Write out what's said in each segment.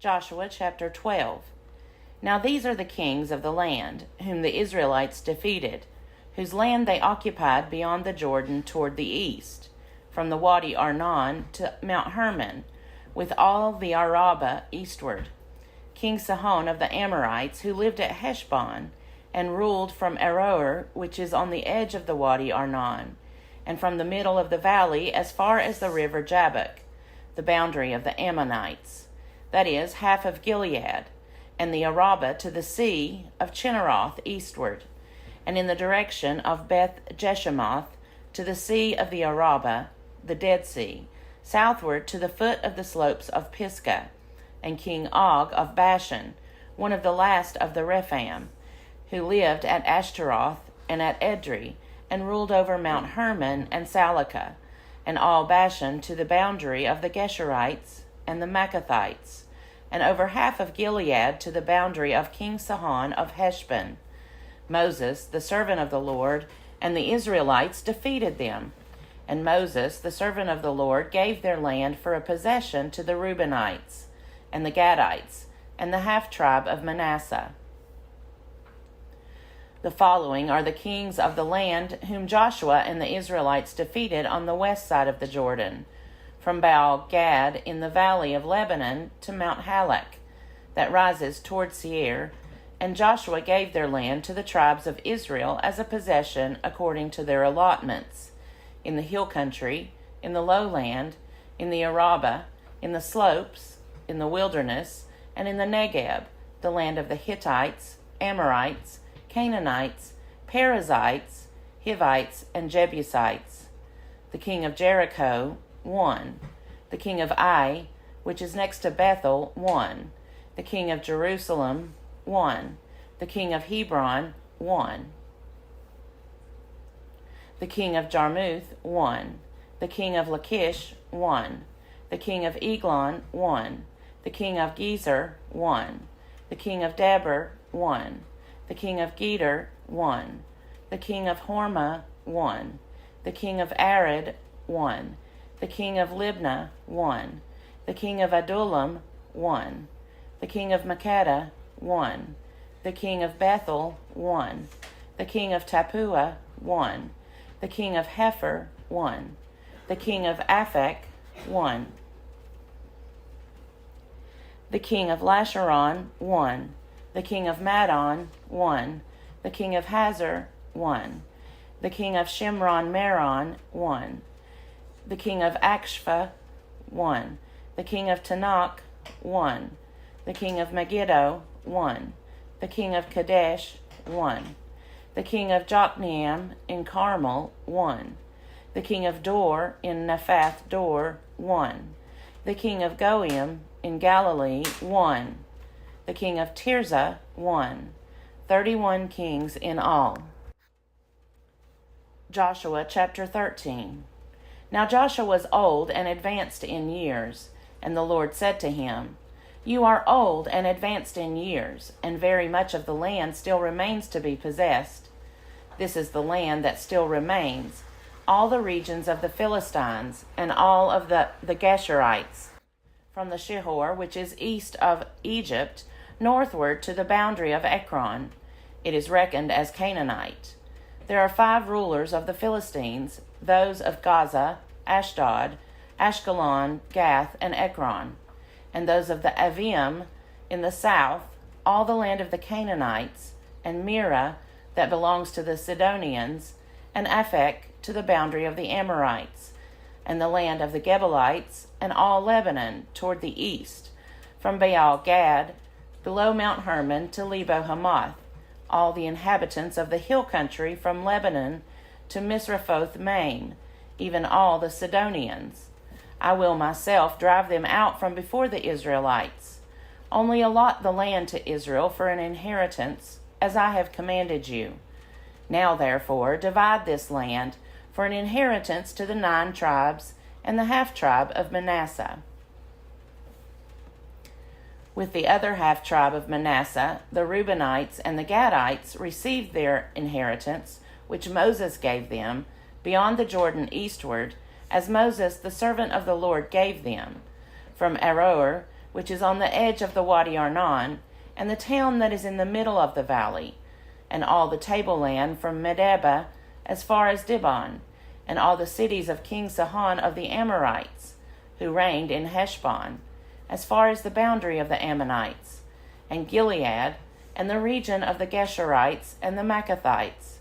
Joshua chapter 12. Now these are the kings of the land, whom the Israelites defeated, whose land they occupied beyond the Jordan toward the east, from the Wadi Arnon to Mount Hermon, with all the Arabah eastward. King Sihon of the Amorites, who lived at Heshbon, and ruled from Aroer, which is on the edge of the Wadi Arnon, and from the middle of the valley as far as the river Jabbok, the boundary of the Ammonites, that is, half of Gilead, and the Arabah to the sea of Chinneroth eastward, and in the direction of Beth Jeshemoth to the sea of the Arabah, the Dead Sea, southward to the foot of the slopes of Pisgah, and King Og of Bashan, one of the last of the Rephaim, who lived at Ashtaroth and at Edrei, and ruled over Mount Hermon and Salakah, and all Bashan to the boundary of the Geshurites and the Maccathites, and over half of Gilead to the boundary of King Sihon of Heshbon. Moses, the servant of the Lord, and the Israelites defeated them. And Moses, the servant of the Lord, gave their land for a possession to the Reubenites, and the Gadites, and the half-tribe of Manasseh. The following are the kings of the land whom Joshua and the Israelites defeated on the west side of the Jordan, from Baal Gad in the valley of Lebanon to Mount Halak, that rises toward Seir, and Joshua gave their land to the tribes of Israel as a possession according to their allotments, in the hill country, in the lowland, in the Arabah, in the slopes, in the wilderness, and in the Negeb, the land of the Hittites, Amorites, Canaanites, Perizzites, Hivites, and Jebusites. The king of Jericho, 1. The king of Ai, which is next to Bethel, 1. The king of Jerusalem, 1. The king of Hebron, 1. The king of Jarmuth, 1. The king of Lachish, 1. The king of Eglon, 1. The king of Gezer, 1. The king of Debir, 1. The king of Geder, 1. The king of Hormah, 1. The king of Arad, 1. The king of Libnah, 1. The king of Adullam, 1. The king of Makkedah, 1. The king of Bethel, 1. The king of Tappuah, 1. The king of Hepher, 1. The king of Aphek, 1. The king of Lasharon, 1. The king of Madon, 1. The king of Hazor, 1. The king of Shimron Meron, 1. The king of Akshapha, 1. The king of Tanakh, 1. The king of Megiddo, 1. The king of Kadesh, 1. The king of Jokneam in Carmel, 1. The king of Dor in Naphath Dor, 1. The king of Goiim in Galilee, 1. The king of Tirzah, 1. 31 kings in all. Joshua chapter 13. Now Joshua was old and advanced in years, and the Lord said to him, You are old and advanced in years, and very much of the land still remains to be possessed. This is the land that still remains, all the regions of the Philistines, and all of the Geshurites, from the Shihor, which is east of Egypt, northward to the boundary of Ekron. It is reckoned as Canaanite. There are 5 rulers of the Philistines, those of Gaza, Ashdod, Ashkelon, Gath, and Ekron, and those of the Avim in the south, all the land of the Canaanites, and Mira that belongs to the Sidonians, and Aphek to the boundary of the Amorites, and the land of the Gebalites, and all Lebanon toward the east, from Baal Gad, below Mount Hermon to Lebo Hamath, all the inhabitants of the hill country from Lebanon to Misrephoth Maim, even all the Sidonians. I will myself drive them out from before the Israelites. Only allot the land to Israel for an inheritance, as I have commanded you. Now therefore divide this land for an inheritance to the 9 tribes and the half-tribe of Manasseh. With the other half-tribe of Manasseh, the Reubenites and the Gadites received their inheritance, which Moses gave them, beyond the Jordan eastward, as Moses the servant of the Lord gave them, from Aroer which is on the edge of the Wadi Arnon, and the town that is in the middle of the valley, and all the tableland from Medeba as far as Dibon, and all the cities of King Sihon of the Amorites, who reigned in Heshbon, as far as the boundary of the Ammonites, and Gilead, and the region of the Geshurites and the Maccathites,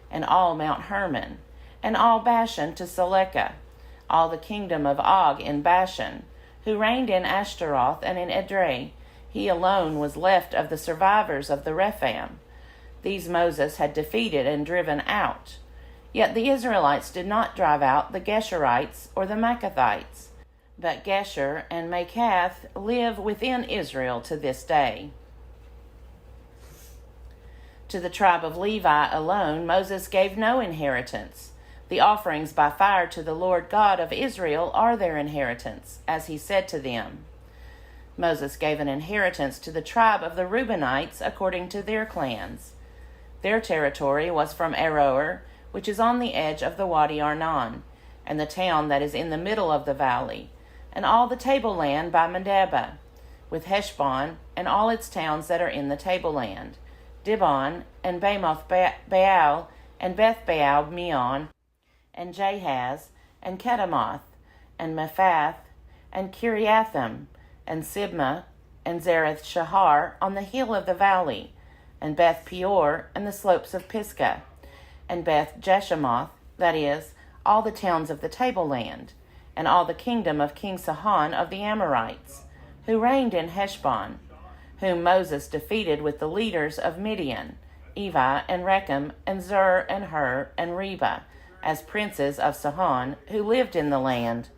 and all Mount Hermon, and all Bashan to Selecah, all the kingdom of Og in Bashan, who reigned in Ashtaroth and in Edrei. He alone was left of the survivors of the Rephaim. These Moses had defeated and driven out. Yet the Israelites did not drive out the Geshurites or the Maccathites, but Geshur and Machath live within Israel to this day. To the tribe of Levi alone Moses gave no inheritance. The offerings by fire to the Lord God of Israel are their inheritance, as he said to them. Moses gave an inheritance to the tribe of the Reubenites according to their clans. Their territory was from Aroer, which is on the edge of the Wadi Arnon, and the town that is in the middle of the valley, and all the tableland by Medeba, with Heshbon and all its towns that are in the tableland, Dibon and Bamoth Baal and Beth Baal Meon, and Jahaz and Kedemoth and Mephath and Kiriathim and Sibmah and Zareth Shahar on the hill of the valley, and Beth Peor and the slopes of Pisgah, and Beth Jeshemoth, that is, all the towns of the tableland, and all the kingdom of King Sihon of the Amorites, who reigned in Heshbon, whom Moses defeated with the leaders of Midian, Evi and Rechem and Zur and Hur and Reba, as princes of Sihon, who lived in the land.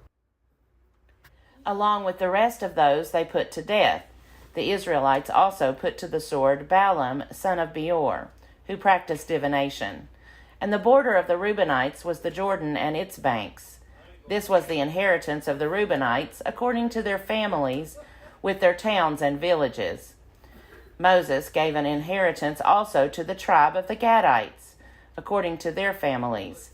Along with the rest of those they put to death. The Israelites also put to the sword Balaam, son of Beor, who practiced divination. And the border of the Reubenites was the Jordan and its banks. This was the inheritance of the Reubenites according to their families, with their towns and villages. Moses gave an inheritance also to the tribe of the Gadites, according to their families.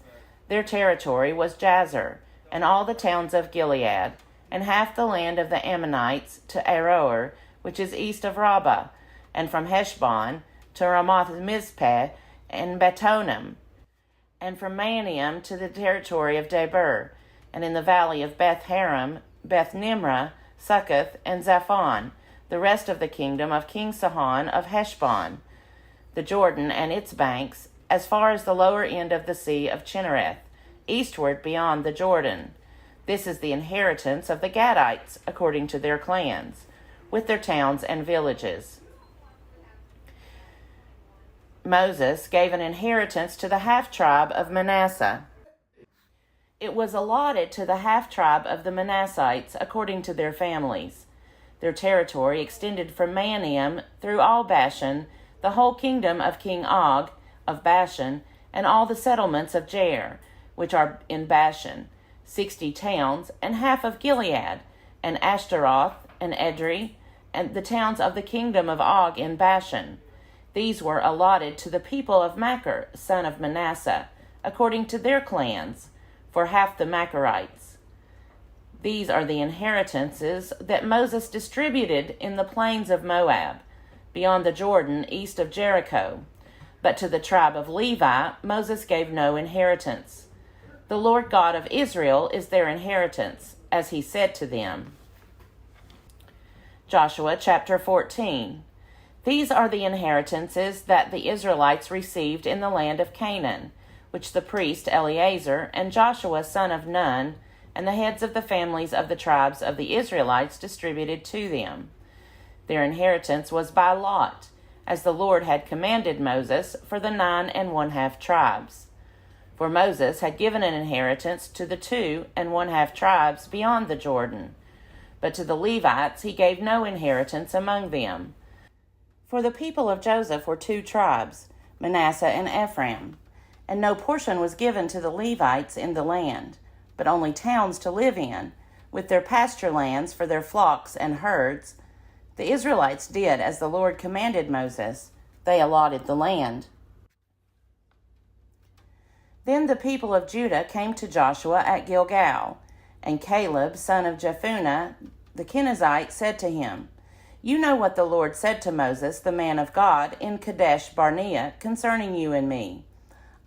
Their territory was Jazer, and all the towns of Gilead, and half the land of the Ammonites to Aroer, which is east of Rabbah, and from Heshbon to Ramoth Mizpeh and Betonim, and from Manaim to the territory of Debir, and in the valley of Beth Haram, Beth Nimrah, Succoth, and Zaphon, the rest of the kingdom of King Sihon of Heshbon, the Jordan and its banks, as far as the lower end of the sea of Chinnereth, eastward beyond the Jordan. This is the inheritance of the Gadites, according to their clans, with their towns and villages. Moses gave an inheritance to the half-tribe of Manasseh. It was allotted to the half-tribe of the Manassites according to their families. Their territory extended from Manaim through all Bashan, the whole kingdom of King Og of Bashan, and all the settlements of Jair, which are in Bashan, 60 towns, and half of Gilead, and Ashtaroth, and Edrei, and the towns of the kingdom of Og in Bashan. These were allotted to the people of Machir, son of Manasseh, according to their clans, for half the Machirites. These are the inheritances that Moses distributed in the plains of Moab, beyond the Jordan, east of Jericho. But to the tribe of Levi Moses gave no inheritance. The Lord God of Israel is their inheritance, as he said to them. Joshua chapter 14. These are the inheritances that the Israelites received in the land of Canaan, which the priest Eleazar and Joshua son of Nun and the heads of the families of the tribes of the Israelites distributed to them. Their inheritance was by lot, as the Lord had commanded Moses for the 9 1/2 tribes. For Moses had given an inheritance to the 2 1/2 tribes beyond the Jordan, but to the Levites he gave no inheritance among them. For the people of Joseph were 2 tribes, Manasseh and Ephraim, and no portion was given to the Levites in the land, but only towns to live in, with their pasture lands for their flocks and herds. The Israelites did as the Lord commanded Moses. They allotted the land. Then the people of Judah came to Joshua at Gilgal, and Caleb, son of Jephunneh, the Kenizzite, said to him, You know what the Lord said to Moses, the man of God, in Kadesh Barnea, concerning you and me.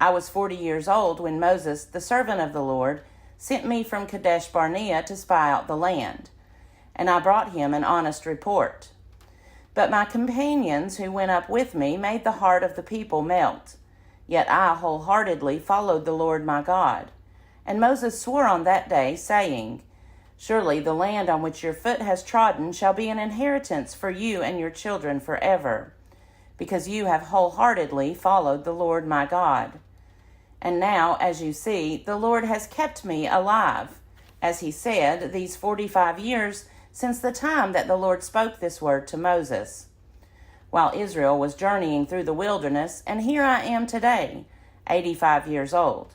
I was 40 years old when Moses, the servant of the Lord, sent me from Kadesh Barnea to spy out the land, and I brought him an honest report. But my companions who went up with me made the heart of the people melt. Yet I wholeheartedly followed the Lord my God. And Moses swore on that day, saying, Surely the land on which your foot has trodden shall be an inheritance for you and your children forever, because you have wholeheartedly followed the Lord my God. And now, as you see, the Lord has kept me alive, as he said, these 45 years since the time that the Lord spoke this word to Moses, while Israel was journeying through the wilderness, and here I am today, 85 years old.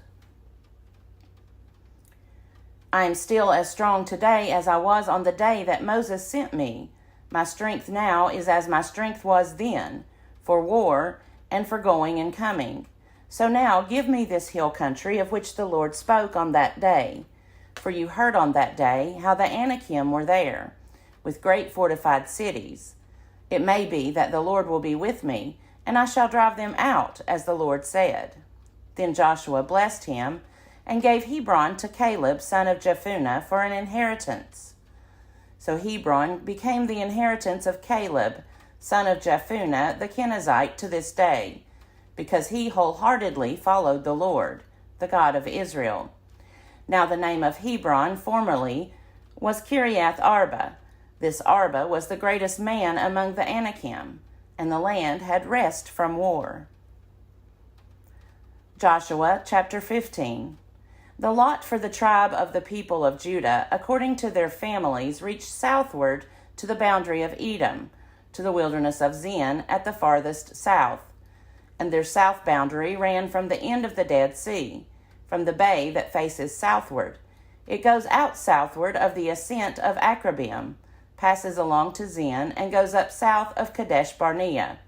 I am still as strong today as I was on the day that Moses sent me. My strength now is as my strength was then, for war and for going and coming. So now give me this hill country of which the Lord spoke on that day. For you heard on that day how the Anakim were there, with great fortified cities. It may be that the Lord will be with me, and I shall drive them out, as the Lord said. Then Joshua blessed him, and gave Hebron to Caleb, son of Jephunneh, for an inheritance. So Hebron became the inheritance of Caleb, son of Jephunneh, the Kenizzite, to this day, because he wholeheartedly followed the Lord, the God of Israel. Now the name of Hebron formerly was Kiriath Arba. This Arba was the greatest man among the Anakim, and the land had rest from war. Joshua chapter 15. The lot for the tribe of the people of Judah, according to their families, reached southward to the boundary of Edom, to the wilderness of Zin at the farthest south. And their south boundary ran from the end of the Dead Sea, from the bay that faces southward. It goes out southward of the ascent of Akrabim, passes along to Zin, and goes up south of Kadesh Barnea,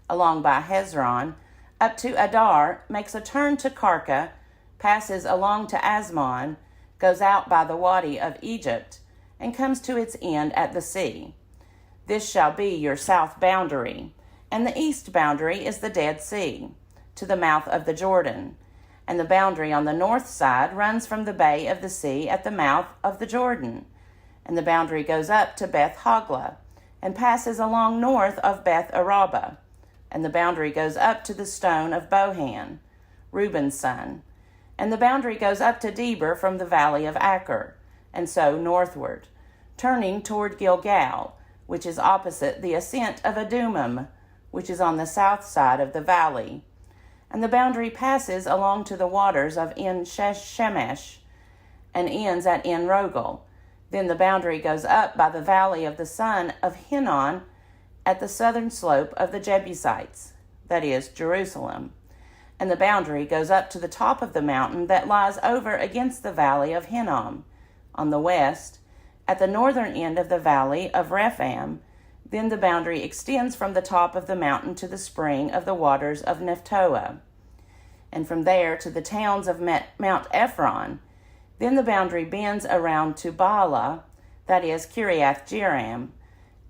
along by Hezron, up to Adar, makes a turn to Karka, passes along to Asmon, goes out by the Wadi of Egypt, and comes to its end at the sea. This shall be your south boundary, and the east boundary is the Dead Sea, to the mouth of the Jordan, and the boundary on the north side runs from the bay of the sea at the mouth of the Jordan, and the boundary goes up to Beth Hoglah, and passes along north of Beth Araba, and the boundary goes up to the stone of Bohan, Reuben's son, and the boundary goes up to Deber from the valley of Acher, and so northward, turning toward Gilgal, which is opposite the ascent of Adumim, which is on the south side of the valley. And the boundary passes along to the waters of En Shemesh, and ends at En Rogel. Then the boundary goes up by the valley of the son of Hinnon at the southern slope of the Jebusites, that is, Jerusalem. And the boundary goes up to the top of the mountain that lies over against the valley of Hinnom, on the west, at the northern end of the valley of Rephaim. Then the boundary extends from the top of the mountain to the spring of the waters of Nephtoah, and from there to the towns of Mount Ephron. Then the boundary bends around to Baalah, that is, Kiriath Jearim,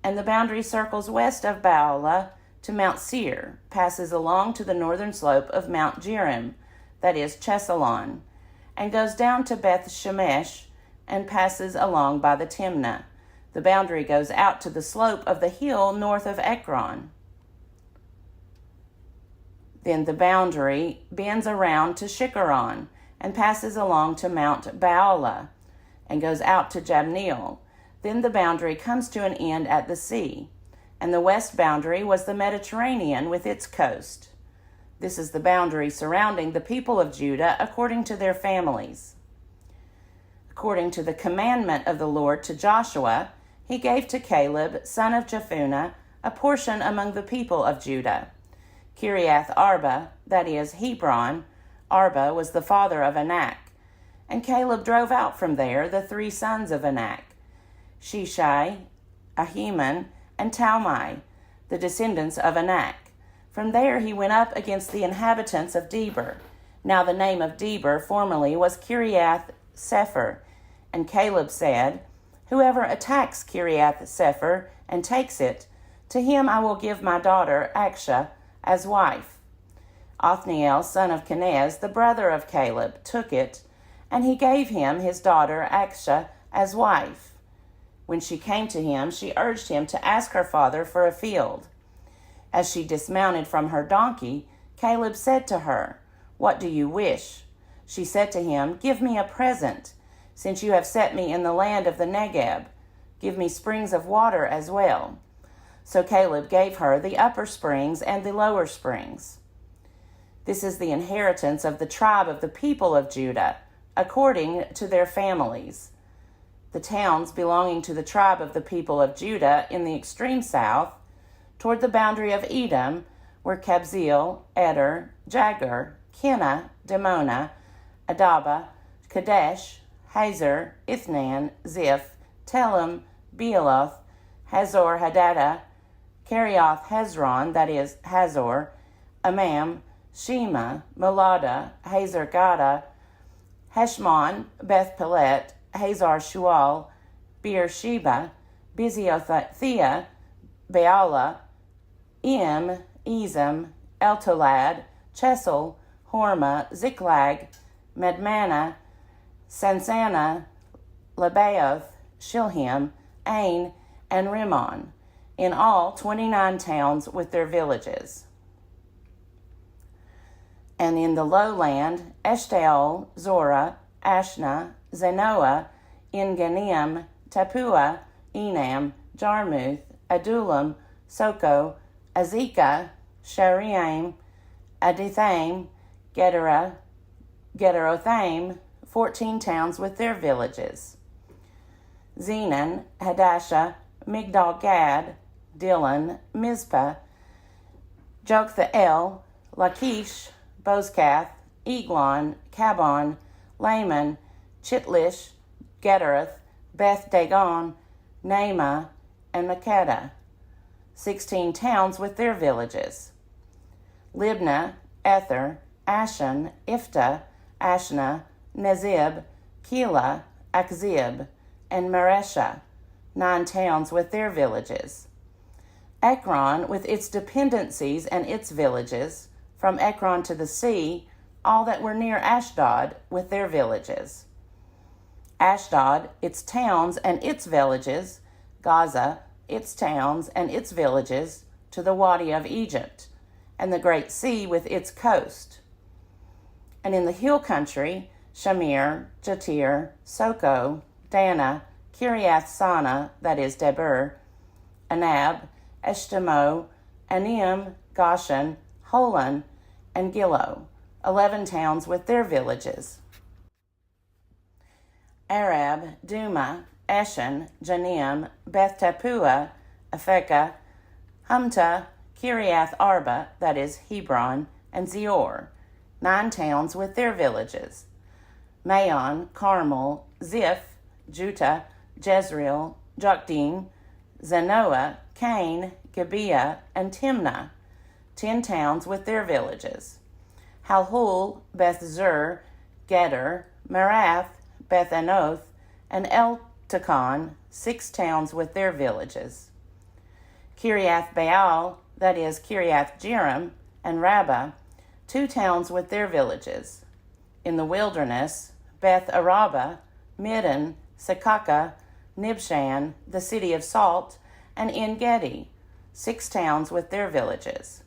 and the boundary circles west of Baalah to Mount Seir, passes along to the northern slope of Mount Jearim, that is, Chesalon, and goes down to Beth Shemesh, and passes along by the Timnah. The boundary goes out to the slope of the hill north of Ekron. Then the boundary bends around to Shikharon, and passes along to Mount Baalah, and goes out to Jabneel. Then the boundary comes to an end at the sea, and the west boundary was the Mediterranean with its coast. This is the boundary surrounding the people of Judah according to their families. According to the commandment of the Lord to Joshua, he gave to Caleb, son of Jephunneh, a portion among the people of Judah. Kiriath Arba, that is, Hebron. Arba was the father of Anak. And Caleb drove out from there the 3 sons of Anak, Sheshai, Ahiman, and Talmai, the descendants of Anak. From there he went up against the inhabitants of Deber. Now the name of Deber formerly was Kiriath Sepher. And Caleb said, Whoever attacks Kiriath Sepher and takes it, to him I will give my daughter Achsah as wife. Othniel, son of Kenaz, the brother of Caleb, took it, and he gave him his daughter Achsah as wife. When she came to him, she urged him to ask her father for a field. As she dismounted from her donkey, Caleb said to her, "What do you wish?" She said to him, "Give me a present, since you have set me in the land of the Negeb. Give me springs of water as well." So Caleb gave her the upper springs and the lower springs. This is the inheritance of the tribe of the people of Judah, according to their families. The towns belonging to the tribe of the people of Judah in the extreme south, toward the boundary of Edom, were Kabzeel, Eder, Jagur, Kenna, Dimona, Adaba, Kadesh, Hazor, Ithnan, Ziph, Telem, Bealoth, Hazor Hadadah, Kerioth Hezron, that is, Hazor, Amam, Shema, Molada, Hazor Gada, Heshmon, Beth Pelet, Hazar Shual, Beersheba, Biziothea, Baalah, Im, Ezem, Eltolad, Chesel, Hormah, Ziklag, Madmannah, Sansannah, Lebaoth, Shilhim, Ain, and Rimmon, in all 29 towns with their villages. And in the lowland, Eshtaol, Zorah, Ashna, Zanoah, En-Ganim, Tappuah, Enam, Jarmuth, Adullam, Soko, Azekah, Shariam, Adithaim, Gederothaim, 14 towns with their villages. Zenon, Hadashah, Migdal-Gad, Dillon, Mizpah, Joktheel, Lachish, Bozkath, Eglon, Kabon, Laman, Chitlish, Gederoth, Beth Dagon, Naamah, and Makkedah, 16 towns with their villages. Libnah, Ether, Ashan, Iftah, Ashna, Nezib, Keilah, Achzib, and Mareshah, 9 towns with their villages. Ekron with its dependencies and its villages, from Ekron to the sea, all that were near Ashdod with their villages. Ashdod, its towns and its villages, Gaza, its towns and its villages, to the Wadi of Egypt, and the great sea with its coast. And in the hill country, Shamir, Jatir, Soko, Dana, Kiriath Sana, that is Debir, Anab, Eshtemoh, Anim, Goshen, Holon, and Gilo, 11 towns with their villages. Arab, Duma, Eshan, Janim, Beth Tappuah, Aphekah, Humta, Kiriath Arba, that is Hebron, and Zior, 9 towns with their villages. Maon, Carmel, Ziph, Juttah, Jezreel, Jokdeam, Zanoah, Cain, Gibeah, and Timnah, 10 towns with their villages. Halhul, Beth Zur, Geder, Merath, Beth Anoth, and Eltekon, 6 towns with their villages. Kiriath Baal, that is Kiriath Jearim, and Rabbah, 2 towns with their villages. In the wilderness, Beth Araba, Middin, Sekaka, Nibshan, the city of salt, and En-Gedi, 6 towns with their villages.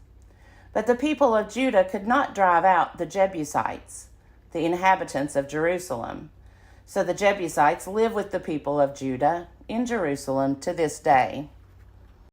But the people of Judah could not drive out the Jebusites, the inhabitants of Jerusalem. So the Jebusites live with the people of Judah in Jerusalem to this day.